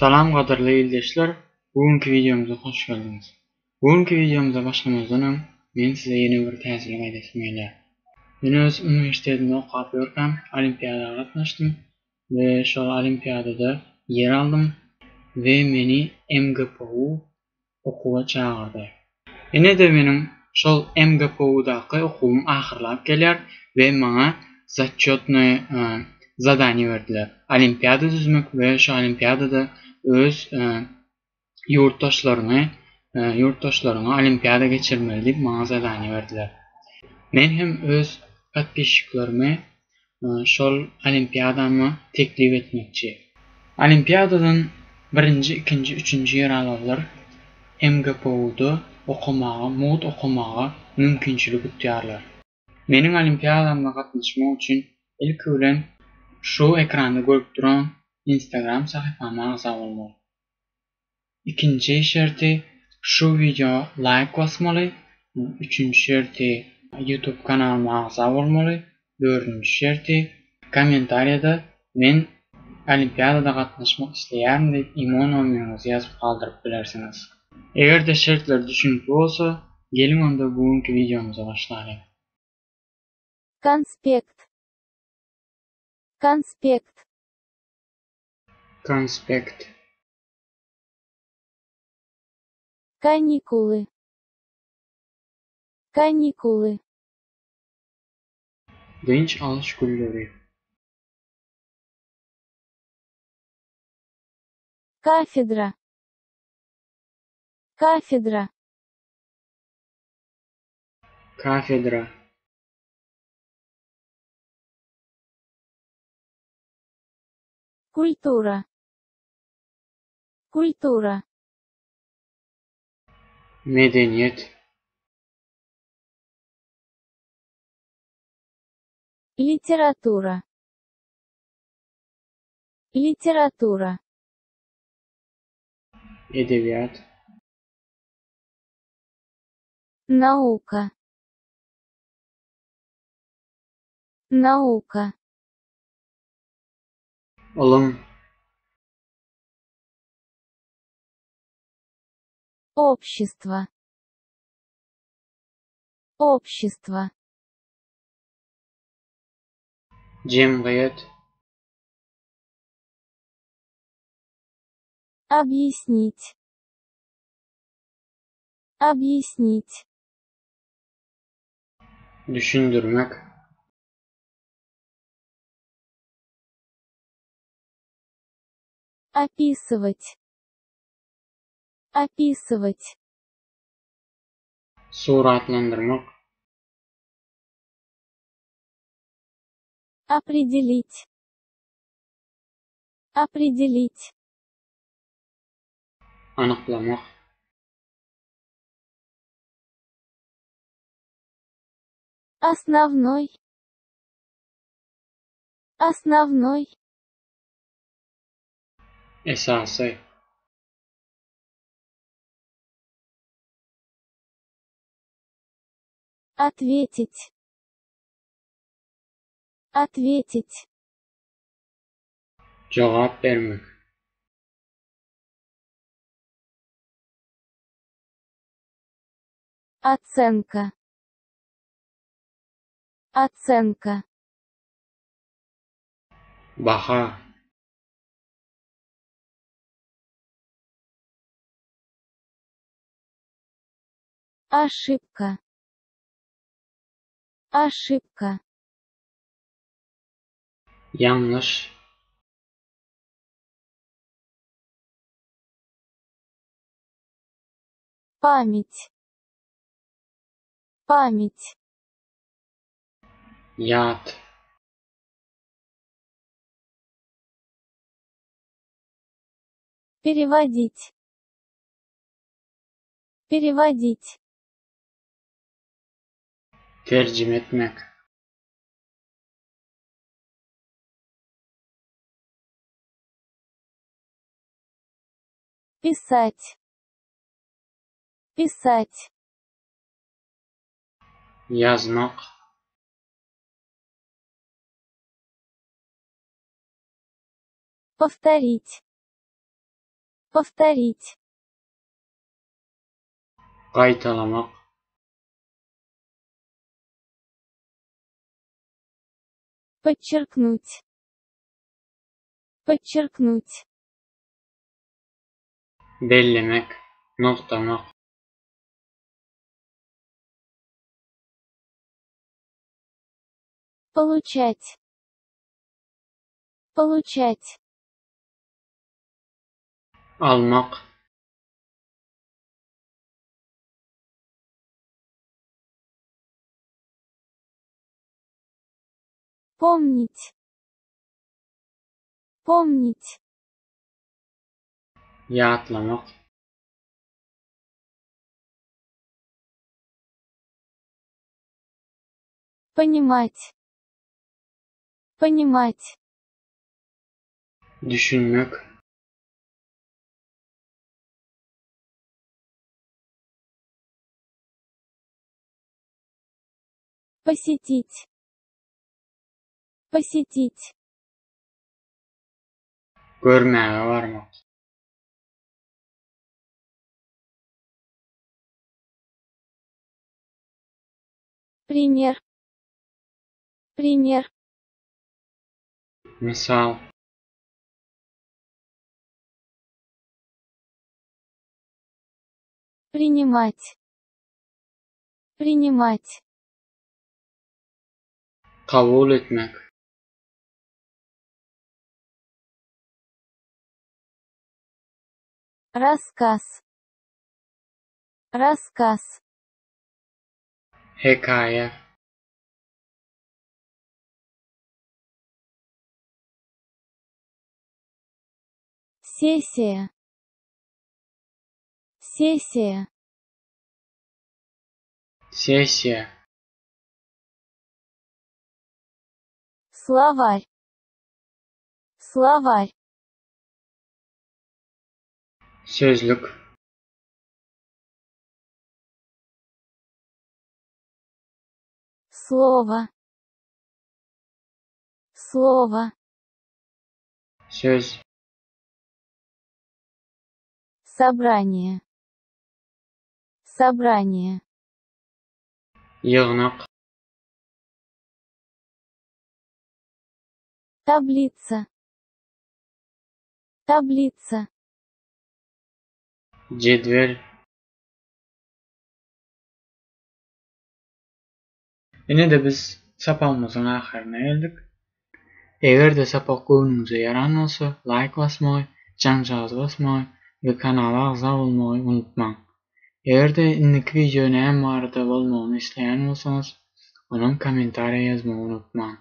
Salam qadrli ildeşler, bugünkü videomuza hoş geldiniz. Bugünkü videomuza başlamazdan öň men size yeni bir täsirli gaýdasym gelýär. Men öz üniversitetinde okap ýörkem, olimpiadada gatnaşdym we şol olimpiadada yer aldym we meni MGPU okuwa çağırdy. Ene-de menim şol MGPU'daky okuwum ahyrlap gelýär we maňa zatçotny zadanie berdiler. Olimpiada düzmek we şu olimpiadada öz yurttaşlaryna olimpiada geçirmeli diýip maňa zadanie berdiler. Men hem öz patpişçiklaryma şol olimpiadamy teklip etmekçi. Olimpiadadan 1-nji, 2-nji, 3-nji ýer alýarlar. MGPU'da okumaga mümkinçilik tutýarlar. Meniň olimpiadamda gatnaşmak üçin ilk bilen şu ekranda görüp duran Instagram sahypama agza bolmaly. İkinci şerti şu video like basmaly. Üçüncü şerti YouTube kanalyma agza bolmaly. Dördüncü şerti kommentariýada men olimpiadada gatnaşmak isleýärim diýip imon nomeriňizi ýazyp galdyryp bilersiňiz. Eger-de şertler düşünikli bolsa, gelin onda bugünkü videomuza başlaýaly. Конспект. Конспект. Konspekt. Каникулы. Каникулы. Dynç alış günleri. Кафедра. Кафедра. Kafedra. Культура. Культура. Medeniyet. Литература. Литература. Edebiyat. Наука. Наука. Ilım. Общество. Общество. Cemiyet. Объяснить. Объяснить. Düşündürmek. Описывать. Описывать. Suratlandırmak. Определить. Определить. Anyklamak. Основной. Основной. Esasy. Ответить. Ответить. Cevap vermek. Оценка. Оценка. Baha. Ошибка. Ошибка. Yanlış. Память. Память. Yad. Переводить. Переводить. Tercüme etmek. Писать. Писать. Yazmak. Повторить. Повторить. Qaytalamak. Подчеркнуть. Подчеркнуть. Bellemek. Noktamak. Получать. Получать. Almak. Помнить. Помнить. Yatlamak. Понимать. Понимать. Düşünmek. Посетить. Посетить. Görmäge barmak. Пример. Пример. Misal. Принимать. Принимать. Kabul etmek. Рассказ. Рассказ. Hekaye. Сессия. Сессия. Sessiya. Словарь. Словарь. Sözlük. Слово. Слово. Söz. Собрание. Собрание. Yığnak. Таблица. Таблица. Cedvel. Yine de biz sapalmazın ahirine geldik. Eger de sapak göwnüňize ýaran bolsa, like basmagy, jaňjagy basmagy we kanala agza bolmagy unutmaň. Eger-de indiki video näme barada bolmagyny isleýän bolsaňyz, onuň kommentariýa ýazmagy unutmaň.